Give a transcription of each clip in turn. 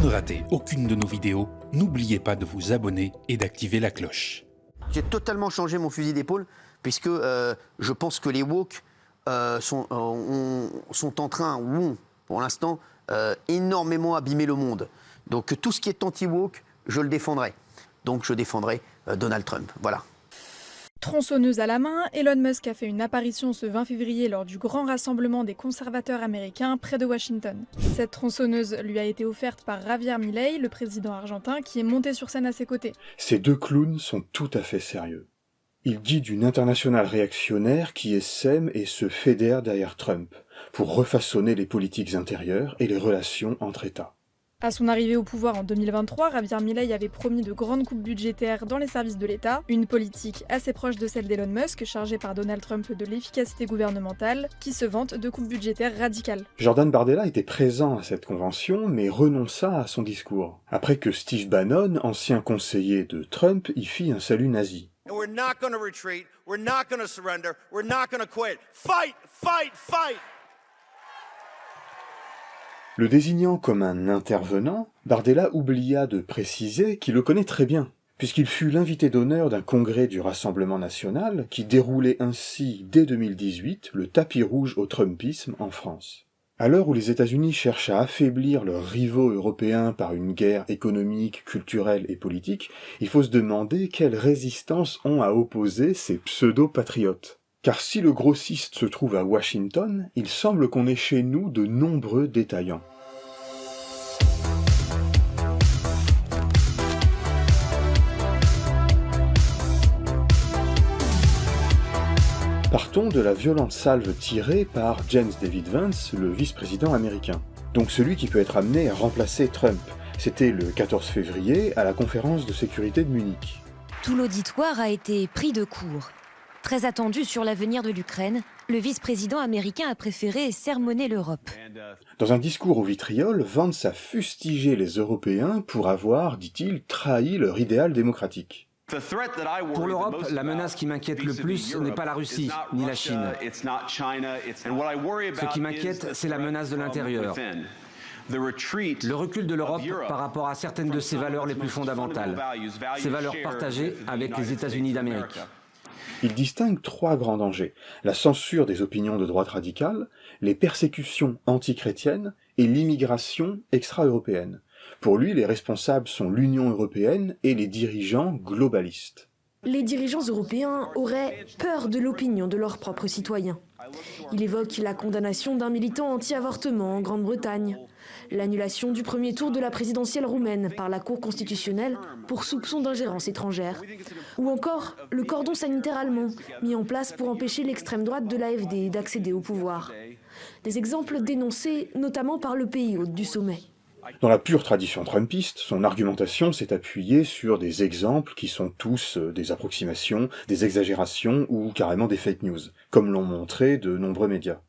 ne ratez aucune de nos vidéos, n'oubliez pas de vous abonner et d'activer la cloche. J'ai totalement changé mon fusil d'épaule puisque je pense que les woke sont en train, ou ont pour l'instant, énormément abîmé le monde. Donc tout ce qui est anti-woke, je le défendrai. Donc je défendrai Donald Trump. Voilà. Tronçonneuse à la main, Elon Musk a fait une apparition ce 20 février lors du grand rassemblement des conservateurs américains près de Washington. Cette tronçonneuse lui a été offerte par Javier Milei, le président argentin, qui est monté sur scène à ses côtés. Ces deux clowns sont tout à fait sérieux. Il dit d'une internationale réactionnaire qui essaime et se fédère derrière Trump pour refaçonner les politiques intérieures et les relations entre États. À son arrivée au pouvoir en 2023, Javier Milei avait promis de grandes coupes budgétaires dans les services de l'État, une politique assez proche de celle d'Elon Musk, chargé par Donald Trump de l'efficacité gouvernementale, qui se vante de coupes budgétaires radicales. Jordan Bardella était présent à cette convention, mais renonça à son discours, après que Steve Bannon, ancien conseiller de Trump, y fit un salut nazi. We're not going to retreat, we're not going to surrender, we're not going to quit. Fight, fight, fight! Le désignant comme un intervenant, Bardella oublia de préciser qu'il le connaît très bien, puisqu'il fut l'invité d'honneur d'un congrès du Rassemblement national qui déroulait ainsi dès 2018 le tapis rouge au Trumpisme en France. À l'heure où les États-Unis cherchent à affaiblir leurs rivaux européens par une guerre économique, culturelle et politique, il faut se demander quelle résistance ont à opposer ces pseudo-patriotes. Car si le grossiste se trouve à Washington, il semble qu'on ait chez nous de nombreux détaillants. Partons de la violente salve tirée par James David Vance, le vice-président américain. Donc celui qui peut être amené à remplacer Trump. C'était le 14 février à la conférence de sécurité de Munich. Tout l'auditoire a été pris de court. Très attendu sur l'avenir de l'Ukraine, le vice-président américain a préféré sermonner l'Europe. Dans un discours au vitriol, Vance a fustigé les Européens pour avoir, dit-il, trahi leur idéal démocratique. Pour l'Europe, la menace qui m'inquiète le plus n'est pas la Russie, ni la Chine. Ce qui m'inquiète, c'est la menace de l'intérieur. Le recul de l'Europe par rapport à certaines de ses valeurs les plus fondamentales. Ses valeurs partagées avec les États-Unis d'Amérique. Il distingue trois grands dangers: la censure des opinions de droite radicale, les persécutions antichrétiennes et l'immigration extra-européenne. Pour lui, les responsables sont l'Union européenne et les dirigeants globalistes. Les dirigeants européens auraient peur de l'opinion de leurs propres citoyens. Il évoque la condamnation d'un militant anti-avortement en Grande-Bretagne, l'annulation du premier tour de la présidentielle roumaine par la Cour constitutionnelle pour soupçon d'ingérence étrangère, ou encore le cordon sanitaire allemand mis en place pour empêcher l'extrême droite de l'AfD d'accéder au pouvoir. Des exemples dénoncés notamment par le pays hôte du sommet. Dans la pure tradition trumpiste, son argumentation s'est appuyée sur des exemples qui sont tous des approximations, des exagérations ou carrément des fake news, comme l'ont montré de nombreux médias.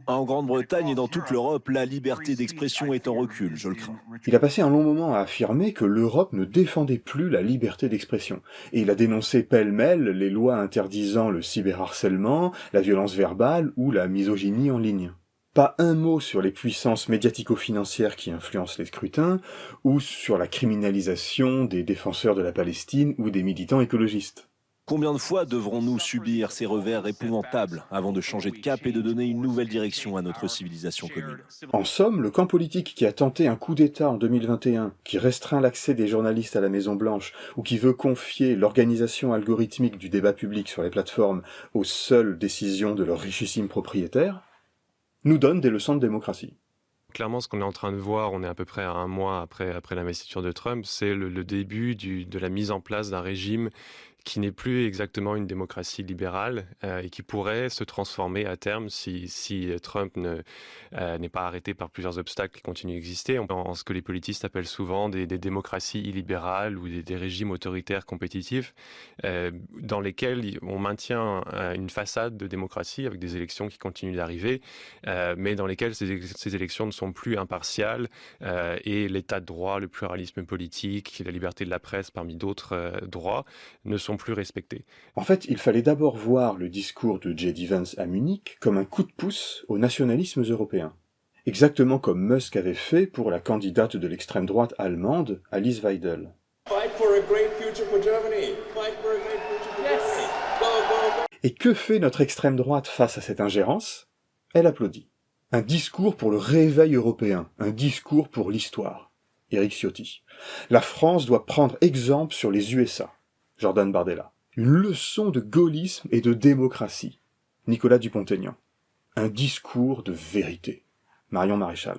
En Grande-Bretagne et dans toute l'Europe, la liberté d'expression est en recul, je le crains. Il a passé un long moment à affirmer que l'Europe ne défendait plus la liberté d'expression, et il a dénoncé pêle-mêle les lois interdisant le cyberharcèlement, la violence verbale ou la misogynie en ligne. Pas un mot sur les puissances médiatico-financières qui influencent les scrutins, ou sur la criminalisation des défenseurs de la Palestine ou des militants écologistes. Combien de fois devrons-nous subir ces revers épouvantables avant de changer de cap et de donner une nouvelle direction à notre civilisation commune? En somme, le camp politique qui a tenté un coup d'État en 2021, qui restreint l'accès des journalistes à la Maison-Blanche, ou qui veut confier l'organisation algorithmique du débat public sur les plateformes aux seules décisions de leurs richissimes propriétaires, nous donne des leçons de démocratie. Clairement, ce qu'on est en train de voir, on est à peu près à un mois après l'investiture de Trump, c'est le début de la mise en place d'un régime qui n'est plus exactement une démocratie libérale et qui pourrait se transformer à terme si Trump n'est pas arrêté par plusieurs obstacles qui continuent d'exister, en ce que les politistes appellent souvent des démocraties illibérales ou des régimes autoritaires compétitifs dans lesquels on maintient une façade de démocratie avec des élections qui continuent d'arriver, mais dans lesquelles ces élections ne sont plus impartiales et l'état de droit, le pluralisme politique, la liberté de la presse parmi d'autres droits ne sont plus respectés. En fait, il fallait d'abord voir le discours de J.D. Vance à Munich comme un coup de pouce aux nationalismes européens. exactement comme Musk avait fait pour la candidate de l'extrême droite allemande, Alice Weidel. Et que fait notre extrême droite face à cette ingérence? Elle applaudit. Un discours pour le réveil européen, un discours pour l'histoire. Éric Ciotti. La France doit prendre exemple sur les USA. Jordan Bardella. Une leçon de gaullisme et de démocratie. Nicolas Dupont-Aignan. Un discours de vérité. Marion Maréchal.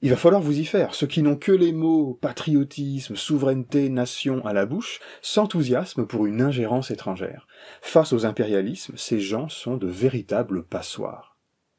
Il va falloir vous y faire. Ceux qui n'ont que les mots patriotisme, souveraineté, nation à la bouche s'enthousiasment pour une ingérence étrangère. Face aux impérialismes, ces gens sont de véritables passoires.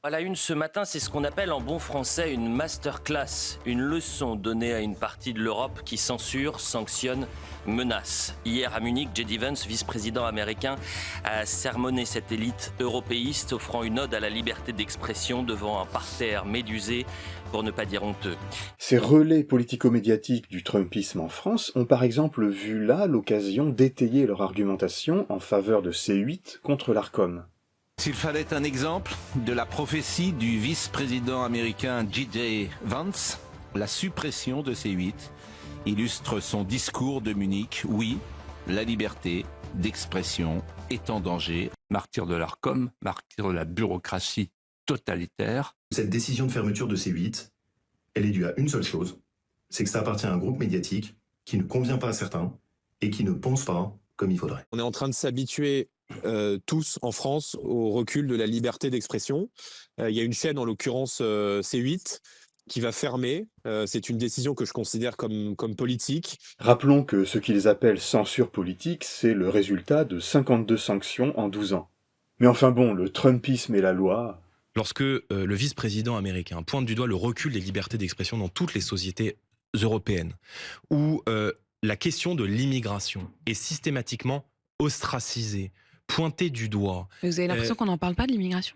À la une ce matin, c'est ce qu'on appelle en bon français une masterclass, une leçon donnée à une partie de l'Europe qui censure, sanctionne, menace. Hier à Munich, J.D. Vance, vice-président américain, a sermonné cette élite européiste, offrant une ode à la liberté d'expression devant un parterre médusé, pour ne pas dire honteux. Ces relais politico-médiatiques du Trumpisme en France ont par exemple vu là l'occasion d'étayer leur argumentation en faveur de C8 contre l'Arcom. S'il fallait un exemple de la prophétie du vice-président américain J.D. Vance, la suppression de C8 illustre son discours de Munich. Oui, la liberté d'expression est en danger. Martyr de l'Arcom, martyr de la bureaucratie totalitaire. Cette décision de fermeture de C8, elle est due à une seule chose, c'est que ça appartient à un groupe médiatique qui ne convient pas à certains et qui ne pense pas comme il faudrait. On est en train de s'habituer tous en France au recul de la liberté d'expression. Il y a une chaîne, en l'occurrence C8, qui va fermer. C'est une décision que je considère comme politique. Rappelons que ce qu'ils appellent censure politique, c'est le résultat de 52 sanctions en 12 ans. Mais enfin bon, le Trumpisme et la loi... Lorsque le vice-président américain pointe du doigt le recul des libertés d'expression dans toutes les sociétés européennes, où la question de l'immigration est systématiquement ostracisée, pointée du doigt. Mais vous avez l'impression qu'on n'en parle pas de l'immigration?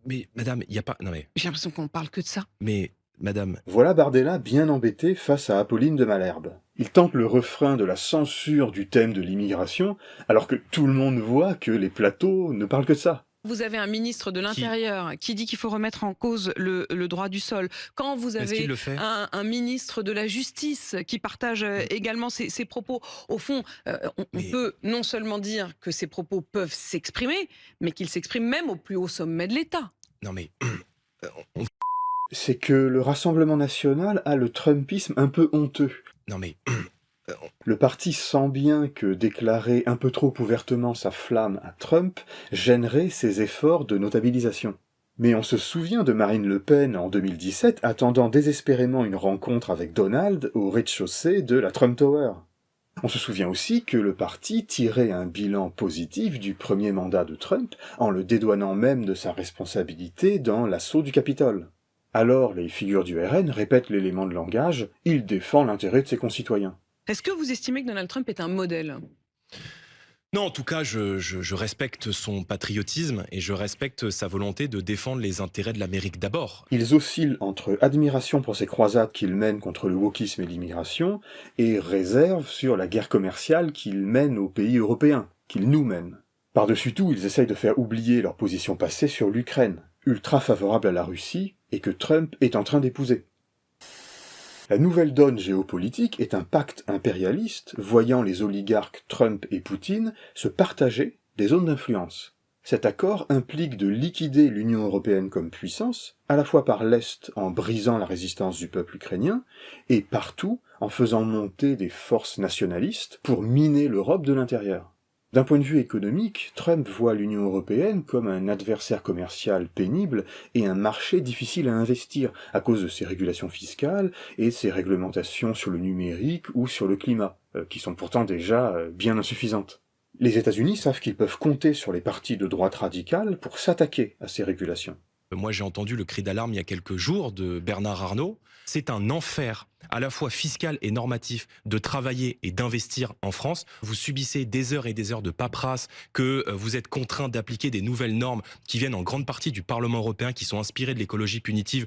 Mais madame, il n'y a pas... Non mais... J'ai l'impression qu'on parle que de ça. Mais madame... Voilà Bardella bien embêté face à Apolline de Malherbe. Il tente le refrain de la censure du thème de l'immigration, alors que tout le monde voit que les plateaux ne parlent que de ça. Vous avez un ministre de l'Intérieur qui dit qu'il faut remettre en cause le droit du sol. Quand vous avez un ministre de la Justice qui partage également ces propos, au fond, on peut non seulement dire que ces propos peuvent s'exprimer, mais qu'ils s'expriment même au plus haut sommet de l'État. Non mais... C'est que le Rassemblement national a le Trumpisme un peu honteux. Non mais... Le parti sent bien que déclarer un peu trop ouvertement sa flamme à Trump gênerait ses efforts de notabilisation. Mais on se souvient de Marine Le Pen en 2017 attendant désespérément une rencontre avec Donald au rez-de-chaussée de la Trump Tower. On se souvient aussi que le parti tirait un bilan positif du premier mandat de Trump en le dédouanant même de sa responsabilité dans l'assaut du Capitole. Alors les figures du RN répètent l'élément de langage « il défend l'intérêt de ses concitoyens ». Est-ce que vous estimez que Donald Trump est un modèle? Non, en tout cas, je respecte son patriotisme et je respecte sa volonté de défendre les intérêts de l'Amérique d'abord. Ils oscillent entre admiration pour ces croisades qu'il mène contre le wokisme et l'immigration et réserve sur la guerre commerciale qu'il mène aux pays européens, qu'il nous mène. Par-dessus tout, ils essayent de faire oublier leur position passée sur l'Ukraine, ultra favorable à la Russie et que Trump est en train d'épouser. La nouvelle donne géopolitique est un pacte impérialiste voyant les oligarques Trump et Poutine se partager des zones d'influence. Cet accord implique de liquider l'Union européenne comme puissance, à la fois par l'Est en brisant la résistance du peuple ukrainien, et partout en faisant monter des forces nationalistes pour miner l'Europe de l'intérieur. D'un point de vue économique, Trump voit l'Union européenne comme un adversaire commercial pénible et un marché difficile à investir à cause de ses régulations fiscales et ses réglementations sur le numérique ou sur le climat, qui sont pourtant déjà bien insuffisantes. Les États-Unis savent qu'ils peuvent compter sur les partis de droite radicale pour s'attaquer à ces régulations. Moi, j'ai entendu le cri d'alarme il y a quelques jours de Bernard Arnault. C'est un enfer, à la fois fiscal et normatif, de travailler et d'investir en France. Vous subissez des heures et des heures de paperasse, que vous êtes contraint d'appliquer des nouvelles normes qui viennent en grande partie du Parlement européen, qui sont inspirées de l'écologie punitive.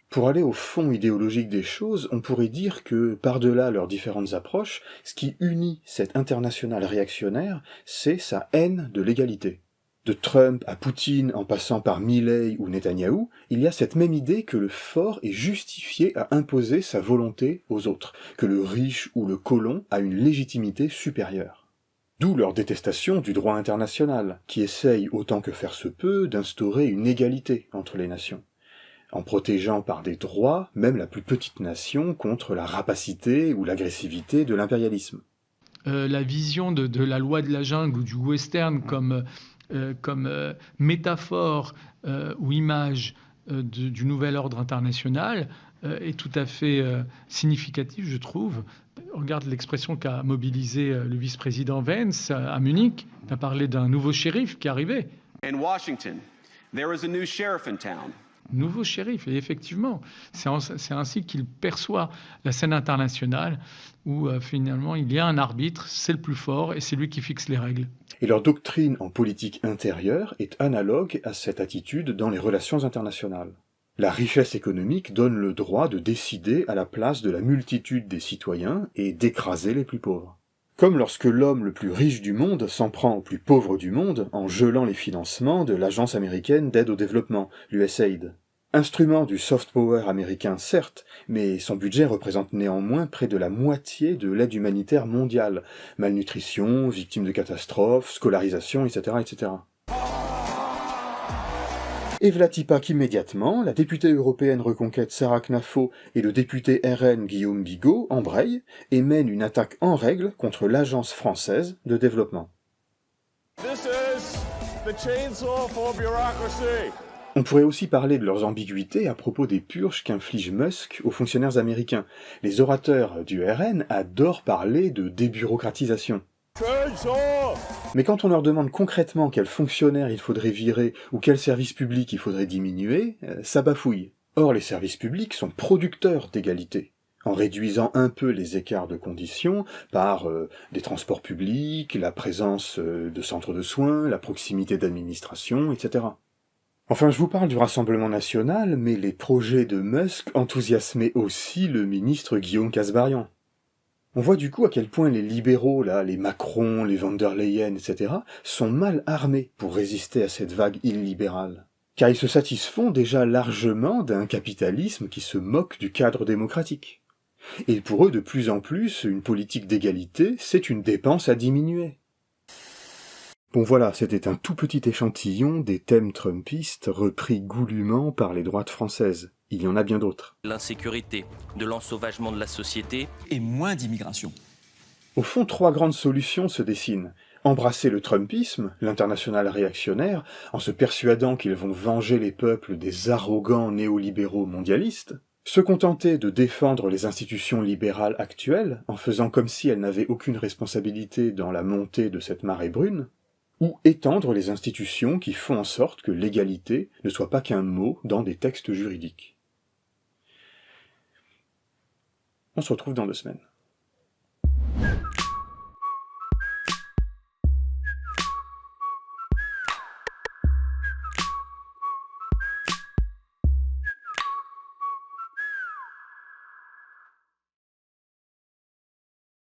Pour aller au fond idéologique des choses, on pourrait dire que, par-delà leurs différentes approches, ce qui unit cette internationale réactionnaire, c'est sa haine de l'égalité. De Trump à Poutine en passant par Milei ou Netanyahou, il y a cette même idée que le fort est justifié à imposer sa volonté aux autres, que le riche ou le colon a une légitimité supérieure. D'où leur détestation du droit international, qui essaye autant que faire se peut d'instaurer une égalité entre les nations, en protégeant par des droits même la plus petite nation contre la rapacité ou l'agressivité de l'impérialisme. La vision de la loi de la jungle ou du western comme métaphore ou image du nouvel ordre international est tout à fait significative, je trouve. Regarde l'expression qu'a mobilisé le vice-président Vance à Munich. Il a parlé d'un nouveau shérif qui arrivait. In Washington, there is a new sheriff in town. Nouveau shérif, et effectivement, c'est ainsi qu'il perçoit la scène internationale où finalement il y a un arbitre, c'est le plus fort et c'est lui qui fixe les règles. Et leur doctrine en politique intérieure est analogue à cette attitude dans les relations internationales. La richesse économique donne le droit de décider à la place de la multitude des citoyens et d'écraser les plus pauvres. Comme lorsque l'homme le plus riche du monde s'en prend au plus pauvre du monde en gelant les financements de l'Agence américaine d'aide au développement, l'USAID. Instrument du soft power américain certes, mais son budget représente néanmoins près de la moitié de l'aide humanitaire mondiale. Malnutrition, victimes de catastrophes, scolarisation, etc. etc. Et v'là-t-il pas qu'immédiatement, la députée européenne reconquête Sarah Knafo et le député RN Guillaume Bigot embrayent et mènent une attaque en règle contre l'Agence française de développement. This is the chainsaw for bureaucracy. On pourrait aussi parler de leurs ambiguïtés à propos des purges qu'inflige Musk aux fonctionnaires américains. Les orateurs du RN adorent parler de débureaucratisation. Mais quand on leur demande concrètement quels fonctionnaires il faudrait virer ou quels services publics il faudrait diminuer, ça bafouille. Or, les services publics sont producteurs d'égalité, en réduisant un peu les écarts de conditions par des transports publics, la présence de centres de soins, la proximité d'administration, etc. Enfin, je vous parle du Rassemblement national, mais les projets de Musk enthousiasmaient aussi le ministre Guillaume Kasbarian. On voit du coup à quel point les libéraux, là, les Macron, les von der Leyen, etc., sont mal armés pour résister à cette vague illibérale. Car ils se satisfont déjà largement d'un capitalisme qui se moque du cadre démocratique. Et pour eux, de plus en plus, une politique d'égalité, c'est une dépense à diminuer. Bon voilà, c'était un tout petit échantillon des thèmes trumpistes repris goulûment par les droites françaises. Il y en a bien d'autres. L'insécurité, de l'ensauvagement de la société et moins d'immigration. Au fond, 3 grandes solutions se dessinent. Embrasser le trumpisme, l'international réactionnaire, en se persuadant qu'ils vont venger les peuples des arrogants néolibéraux mondialistes. Se contenter de défendre les institutions libérales actuelles, en faisant comme si elles n'avaient aucune responsabilité dans la montée de cette marée brune. Ou étendre les institutions qui font en sorte que l'égalité ne soit pas qu'un mot dans des textes juridiques. On se retrouve dans 2 semaines.